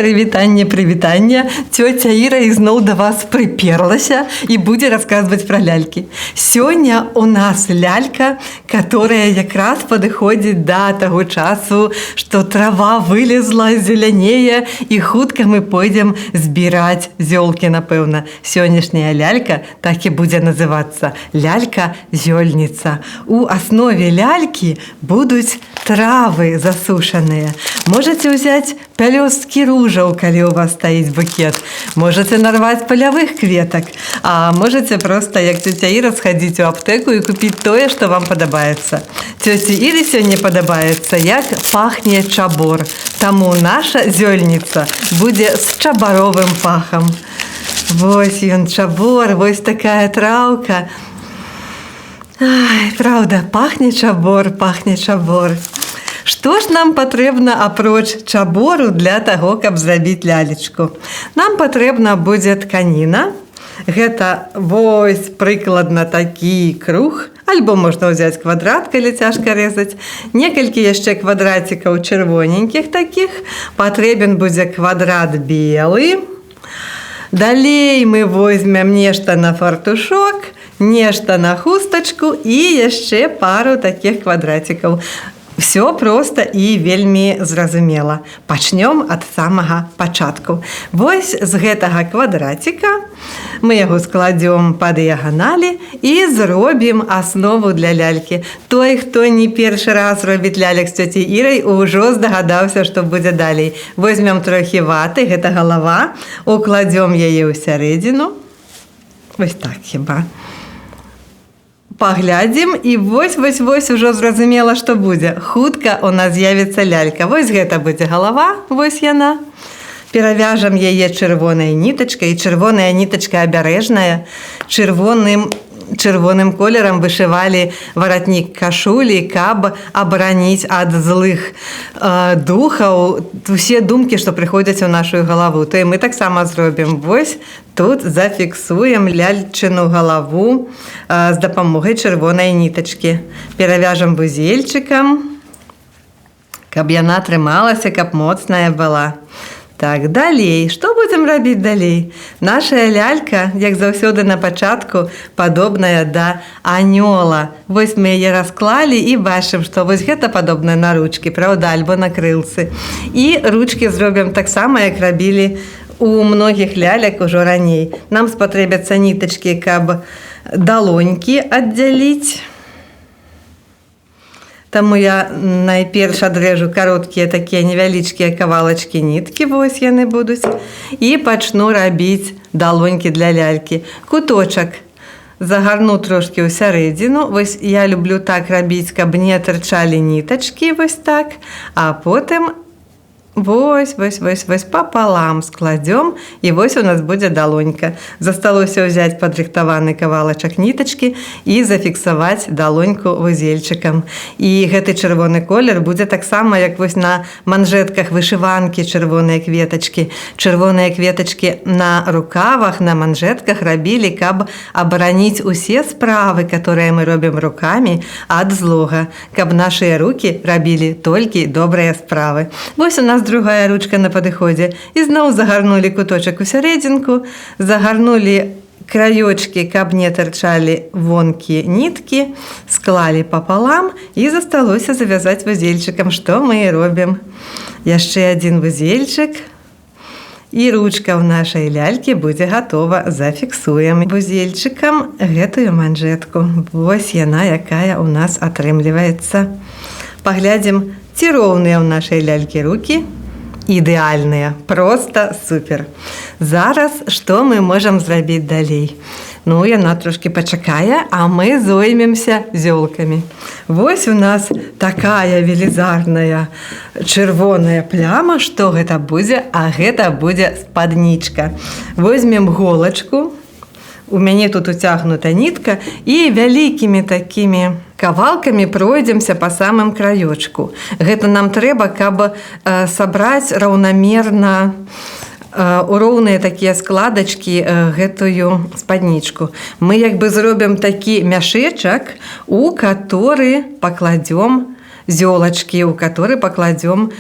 Прывітанне. Тёця Іра ізноў да вас прыперлася і будзе расказваць пра лялькі. Сёння у нас лялька, которая якраз падыходзіць да таго часу, што трава вылезла, зелянее, і хутка мы пойдзем збіраць зёлкі, напэўна. Сённяшняя лялька так і будзе называцца лялька-зёльніца. У аснове лялькі будуць травы засушаныя. Можаце ўзяць пялёсткі ружаў, калі у вас стаіць букет. Можаце нарваць палявых кветак, а можаце проста, як цёця Іра, схадзіць у аптэку і купіць тое, што вам падабаецца. Цёці Іры сёння падабаецца, як пахне чабор. Таму наша зёльніца будзе з чабаровым пахам. Вось ён чабор, вось такая траўка. Ай, правда, пахне чабор, пахне чабор. Што ж нам патрэбна апроч чабору для таго, каб зрабіць лялечку? Нам патрэбна будзе тканіна. Гэта вось прыкладна такі круг, альбо можна ўзяць квадрат, калі цяжка рэзаць. Некалькі яшчэ квадратикаў чырвоненькіх такіх. Патрэбен будзе квадрат белы. Далей мы возьмем нешта на фартушок, нешта на хустачку і яшчэ пару такіх квадратикаў. Все проста і вельмі зразумела. Пачнём ад самага пачатку. Вось з гэтага квадратика мы яго складём па дыяганалі і зробім аснову для лялькі. Той, хто не першы раз робіць лялек з цёцяй Ірай, ужо здагадаўся, што будзе далей. Возьмем трохі ваты, гэта галава, укладём яе ў сярэдзіну. Вось так хіба. Паглядзім, і вось ужо зразумела, што будзе. Хутка у нас з'явіцца лялька. Вось гэта будзе галава, вось яна. Перавяжам яе чырвонай нітачкай, і чырвоная нітачка абярэжная. Чырвоным колерам вышывалі варатнік кашулі, каб абараніць ад злых духаў усе думкі, што прыходзяць у нашу галаву. То і мы таксама зробім. Вось тут зафіксуем ляльчыну галаву з дапамогай чырвонай нітачкі. Перавяжам вузельчыкам, каб яна трымалася, каб моцная была. Так, далей. Што будзем рабіць далей? Наша лялька, як заўсёды на пачатку, падобная да анёла. Вось мы яе расклалі і бачым, што вось гэта падобна на ручкі, правда, альбо на крылцы. І ручкі зробім таксама, як рабілі у многіх лялек ужо раней. Нам спатрэбяцца нітачкі, каб далонькі аддзяліць. Таму я найперш адрэжу кароткія такія невялічкія кавалачкі ніткі, вось яны будуць, і пачну рабіць далонькі для лялькі. Куточак загарну трошкі ў сярэдзіну, вось я люблю так рабіць, каб не тырчалі нітачкі, вось так, а потым вось папалам складём, і вось у нас будзе далонька. Засталося ўзяць падрыхтаваны кавалачак нітачкі і зафіксаваць далоньку вузельчыкам. І гэты чырвоны колер будзе таксама, як вось на манжэтках вышыванкі чырвоныя кветачкі. Чырвоныя кветачкі на рукавах, на манжэтках рабілі, каб абараніць усе справы, которые мы робім рукамі, ад злога, каб нашыя рукі рабілі толькі добрыя справы. Вось у нас другая ручка на падыходзе. І зноў загарнулі куточак у сярэдзінку, загарнулі краёчкі, каб не тырчалі вонкі ніткі, склалі папалам і засталося завязаць вузельчыкам, што мы і робім. Яшчэ адзін вузельчык. І ручка ў нашай лялькі будзе гатова. Зафіксуем вузельчыкам гэтую манжэтку. Вось яна, якая ў нас атрымліваецца. Паглядзім, ці роўныя ў нашай лялькі рукі. Ідэальныя, проста супер. Зараз што мы можам зрабіць далей? Ну, яна трошкі пачакае, а мы зоймемся зёлкамі. Вось у нас такая велізарная чырвоная пляма. Што гэта будзе? А гэта будзе спаднічка. Возьмем голачку. У мяне тут уцягнута нітка, і вялікімі такімі кавалкамі пройдземся па самым краёчку. Гэта нам трэба, каб сабраць раўнамерна у роўныя такія складачкі гэтую спаднічку. Мы як бы зробім такі мяшэчак, у который пакладём зёлачкі, у который пакладём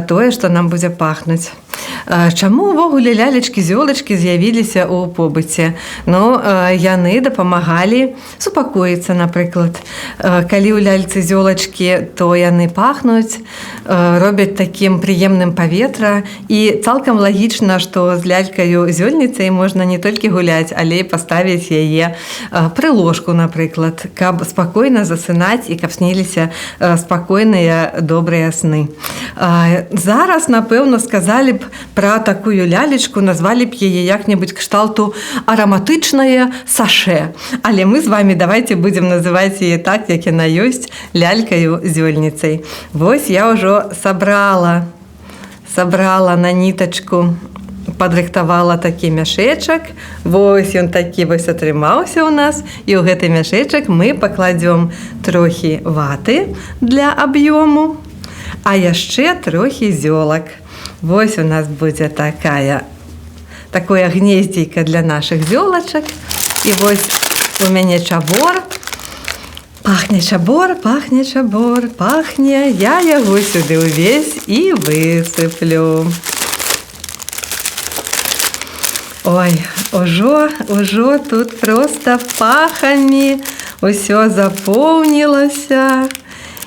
тое, што нам будзе пахнуць. Чаму ўвогуле лялечкі-зёлачкі з'явіліся ў побыце? Ну, яны дапамагалі супакоіцца, напрыклад. Калі ў ляльцы-зёлачкі, то яны пахнуць, робяць такім прыемным паветра, і цалкам лагічна, што з лялькаю-зёльніцай можна не толькі гуляць, але і паставіць яе пры ложку, напрыклад, каб спакойна засынаць і каб сніліся спакойныя, добрыя сны. Зараз, напэўна, сказалі б пра такую лялечку, назвалі б яе як-небудзь кшталту араматычнае сашэ. Але мы з вамі давайте будзем называць яе так, як яна ёсць, лялькаю-зёльніцай. Вось я ўжо сабрала на нітачку, падрыхтавала такі мяшэчак. Вось ён такі вось атрымаўся ў нас. І ў гэты мяшэчак мы пакладзём трохі ваты для аб'ёму, а яшчэ трохі зёлак. Вось у нас будзе такое гнездзейка для нашых зёлачак. І вось у мяне чабор. Пахне чабор, пахне чабор, пахне. Я яго сюды ўвесь і высыплю. Ой, ужо тут проста пахамі усё запоўнілася.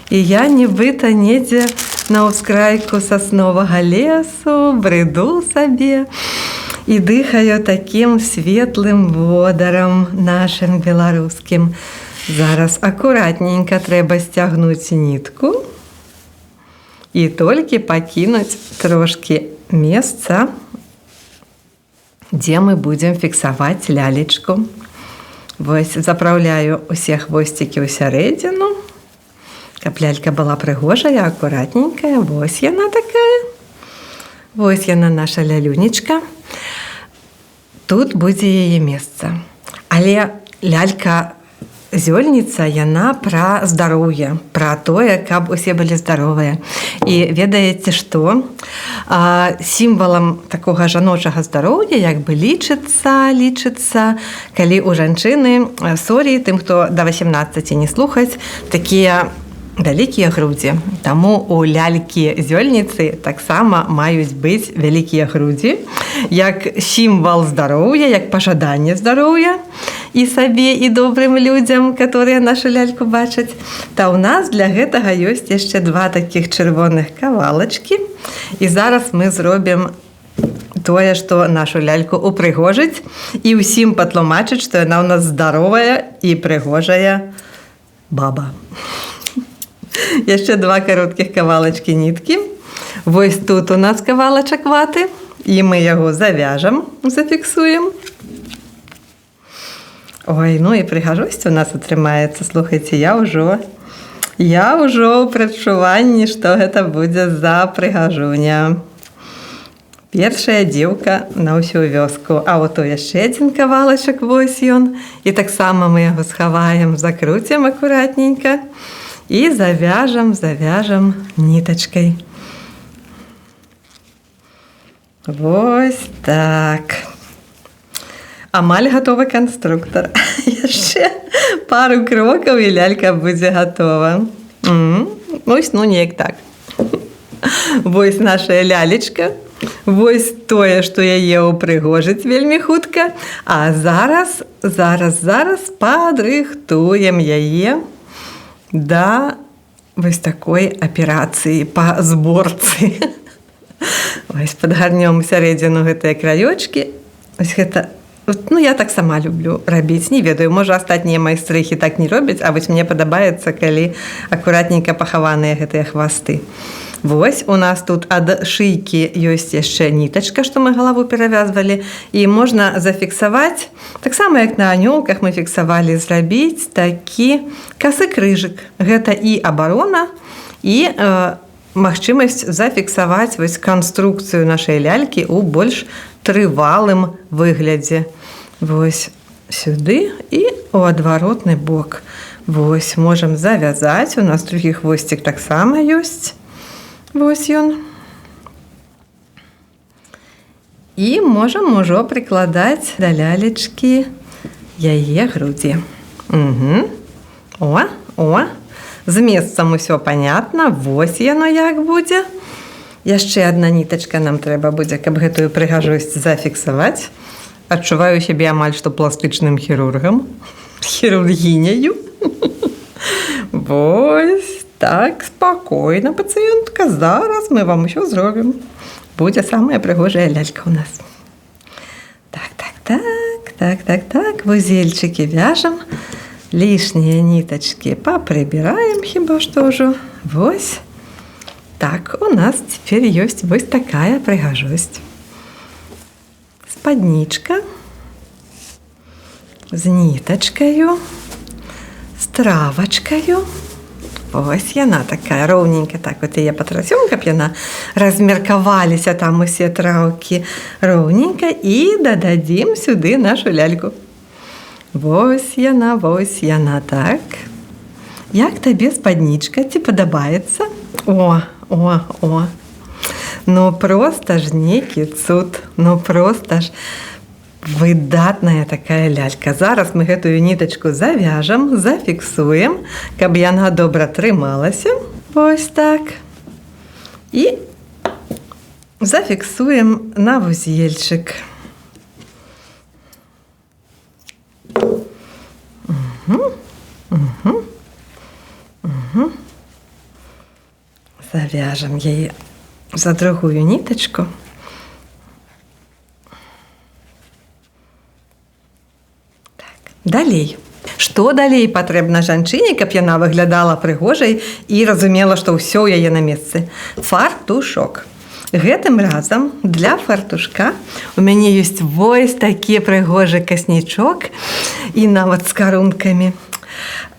І я нібыта недзе на ўскрайку сасновага лесу брыду сабе і дыхаю такім светлым водарам нашым беларускім. Зараз акуратненька трэба сцягнуць нітку і толькі пакінуць трошкі месца, дзе мы будзем фіксаваць лялечку. Вось запраўляю усе хвосцікі ў сярэдзіну, каб лялька была прыгожая, акуратненькая. Вось яна такая. Вось яна, наша лялюнечка. Тут будзе яе месца. Але лялька-зёльніца, яна пра здароўе, пра тое, каб усе былі здаровыя. І ведаеце што? Сімвалам такога жаночага здароўя як бы лічыцца, калі у жанчыны, тым, хто да 18 не слухаць, такія вялікія грудзі. Таму у лялькі-зёльніцы таксама маюць быць вялікія грудзі, як сімвал здароўя, як пажаданне здароўя і сабе, і добрым людзям, которые нашу ляльку бачаць. Та ў нас для гэтага ёсць яшчэ 2 такіх чырвоных кавалачкі. І зараз мы зробім тое, што нашу ляльку упрыгожыць і ўсім патлумачыць, што яна ў нас здаровая і прыгожая баба. Яшчэ 2 кароткіх кавалачкі ніткі. Вось тут у нас кавалачак ваты, і мы яго завяжам, зафіксуем. Ой, ну і прыгажосць у нас атрымаецца. Слухайце, я ўжо ў прадчуванні, што гэта будзе за прыгажуня. Першая дзеўка на ўсю вёску. А вот яшчэ 1 кавалачак, вось ён. І таксама мы яго схаваем, закруцім акуратненька. І завяжам нітачкай. Вось так. Амаль гатовы канструктар. Яшчэ пару крокаў і лялька будзе гатова. Вось, ну неяк так. Вось наша лялечка. Вось тое, што яе упрыгожыць вельмі хутка. А зараз падрыхтуем яе да вось такой аперацыі па зборцы. Вось падгарнём сярэдзіну гэтыя краёчкі. Вось гэта, ну я так сама люблю рабіць. Не ведаю, можа астатнія майстрыхі так не робяць, а вось мне падабаецца, калі акуратненька пахаваныя гэтыя хвасты. Вось у нас тут ад шыйкі ёсць яшчэ нітачка, што мы галаву перавязвалі, і можна зафіксаваць, таксама як на анёлках мы фіксавалі, зрабіць такі касы крыжык. Гэта і абарона, і магчымасць зафіксаваць вось канструкцыю нашай лялькі ў больш трывалым выглядзе. Вось сюды і ў адваротны бок. Вось можам завязаць, у нас другі хвосцік таксама ёсць. Вось ён. І можам ужо прыкладаць да лялечкі яе грудзі. О, з месцам усё панятна. Вось яно як будзе. Яшчэ адна нітачка нам трэба будзе, каб гэтую прыгажосць зафіксаваць. Адчуваю сябе амаль што пластычным хірургам, хірургіняю. Вось так, спакойна, пацыентка, зараз мы вам усё зробім. Будзе самая прыгожая лялька ў нас. Так, вузельчыкі вяжам, лішнія нітачкі папрыбіраем хіба што ўжо. Вось. Так, у нас цяпер ёсць вось такая прыгажосць. Спаднічка з нітачкаю, з травачкаю. Вось яна такая роўненькая. Так, вот яе патрасём, каб яна размеркаваліся там усе траўкі роўненька і дададзім сюды нашу ляльку. Вось яна, так. Як табе спаднічка? Ці падабаецца? О. Ну проста ж нейкі цуд, ну проста ж выдатная такая лялька. Зараз мы гэтую нітачку завяжам, зафіксуем, каб яна добра трымалася. Вось так. І зафіксуем на вузельчык. Завяжам яе за другую нітачку. Далей. Што далей патрэбна жанчыне, каб яна выглядала прыгожай і разумела, што ўсё ў яе на месцы? Фартушок. Гэтым разам для фартушка у мяне ёсць вось такі прыгожы каснічок і нават з карункамі.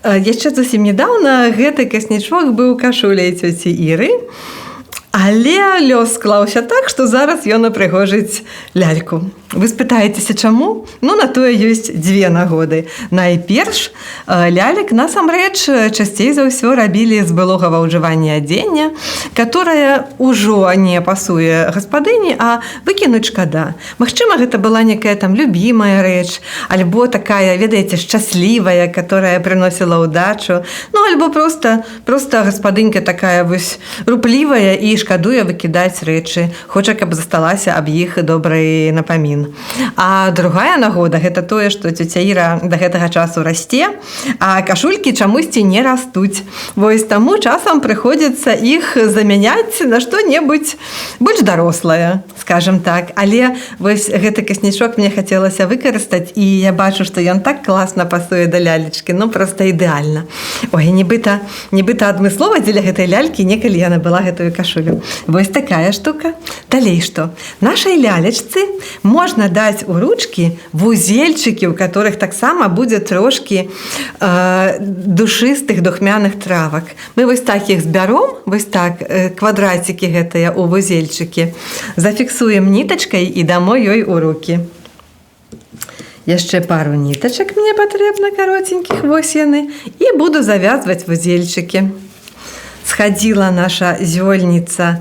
Яшчэ зусім нядаўна гэты каснічок быў кашуляй цёці Іры, але лёс склаўся так, што зараз ён упрыгожыць ляльку. Вы спытаецеся, чаму? Ну, на тое ёсць дзве нагоды. Найперш, лялек насамрэч часцей за ўсё рабілі з былога ўжывання адзення, которое ўжо не пасуе гаспадыні, а выкінуць шкада. Магчыма, гэта была некая там любімая рэч, альбо такая, ведаеце, шчаслівая, которая прыносіла ўдачу, ну, альбо проста гаспадынька такая вось руплівая і шкадуе выкідаць рэчы, хоча, каб засталася аб іх добрый напамін. А другая нагода – гэта тое, што цёця Іра да гэтага часу расце, а кашулькі чамусьці не растуць. Вось таму часам прыходзіцца іх замяняць на што-небудзь больш дарослае, скажам так. Але вось гэты каснічок мне хацелася выкарыстаць, і я бачу, што ён так класна пасуе да лялечкі, ну проста ідэальна. Ой, нібыта адмыслова дзеля гэтай лялькі некалі яна была гэтую кашулю. Вось такая штука. Далей што? Нашай лялечцы можна даць у ручкі вузельчыкі, у которых таксама будзе трошкі душыстых духмяных травак. Мы вось так іх збяром, вось так квадрацікі гэтыя у вузельчыкі, зафіксуем нітачкай і дамо ёй у рукі. Яшчэ пару нітачак мне патрэбна каротенькіх, вось яны, і буду завязваць вузельчыкі. Схадзіла наша зёльніца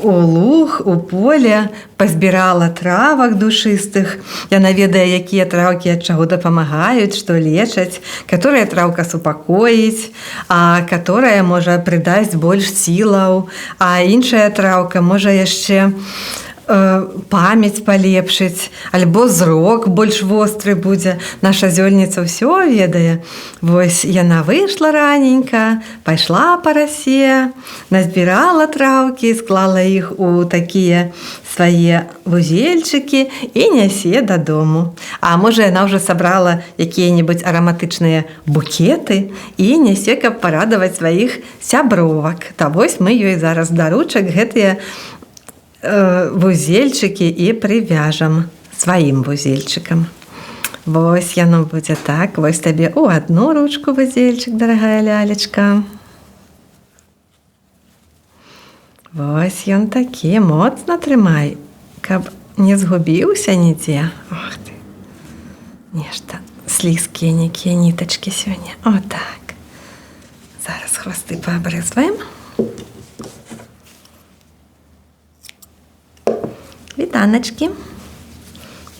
у луг, у поле, пазбірала травак душыстых. Яна ведае, якія траўкі ад чаго дапамагаюць, што лечаць, которая траўка супакоіць, а которая можа прыдаць больш сілаў, а іншая траўка можа яшчэ памяць палепшыць, альбо зрок больш востры будзе. Наша зёльніца ўсё ведае. Вось яна выйшла раненька, пайшла па расе, назбірала траўкі, склала іх у такія свае вузельчыкі і нясе дадому. А можа, яна ўжо сабрала якія-небудзь араматычныя букеты і нясе, каб парадаваць сваіх сябровак. Та вось мы ёй зараз да ручак гэтыя вузельчыкі і прывяжам сваім вузельчыкам. Вось яно будзе так. Вось табе у адну ручку вузельчык, дарагая лялечка. Вось ён такі, моцна трымай, каб не згубіўся нідзе. Ох ты, нешта слізкія некія нітачкі сёння. О так. Зараз хвасты паабрэзваем. Вітаначкі.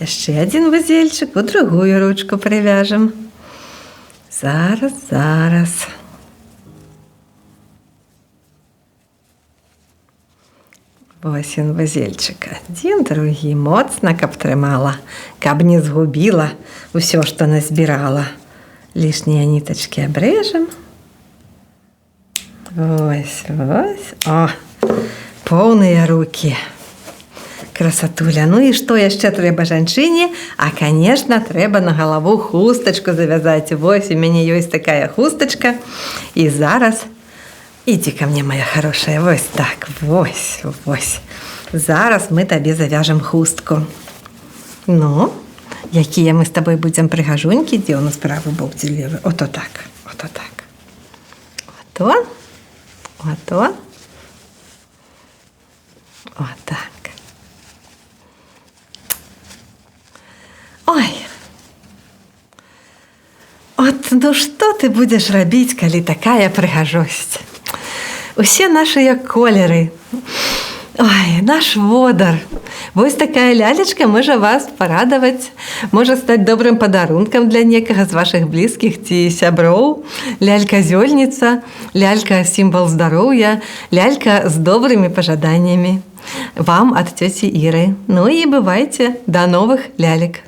Яшчэ адзін вузельчык у другую ручку прывяжам. Зараз. Вось ён вазельчык. Адзін, другі, моцна, каб трымала, каб не згубіла ўсё, што назбірала. Лішнія нітачкі абрэжам. Вось, вось. О, поўныя рукі. Красатуля. Ну і што яшчэ трэба жанчыне? А, канешне, трэба на галаву хустачку завязаць. Вось, у мяне ёсць такая хустачка. І зараз... Иди ко мне, моя хорошая. Вось так, вось, вось. Зараз мы табе завяжем хустку. Ну, якія мы з табой будзем прыгажунькі, дзе ў нас правы бок, дзе левы. Ото так, ото так. Ото, ото. Вот так. Ой. От, ну што ты будзеш рабіць, калі такая прыгажосць? Усе нашыя колеры. Ой, наш водар. Вось такая лялечка можа вас парадаваць, можа стаць добрым падарункам для некага з вашых блізкіх ці сяброў. Лялька-зёльніца, лялька-сімвал здароўя, лялька з добрымі пажаданнямі. Вам ад цёці Іры. Ну і бывайце, да новых лялек.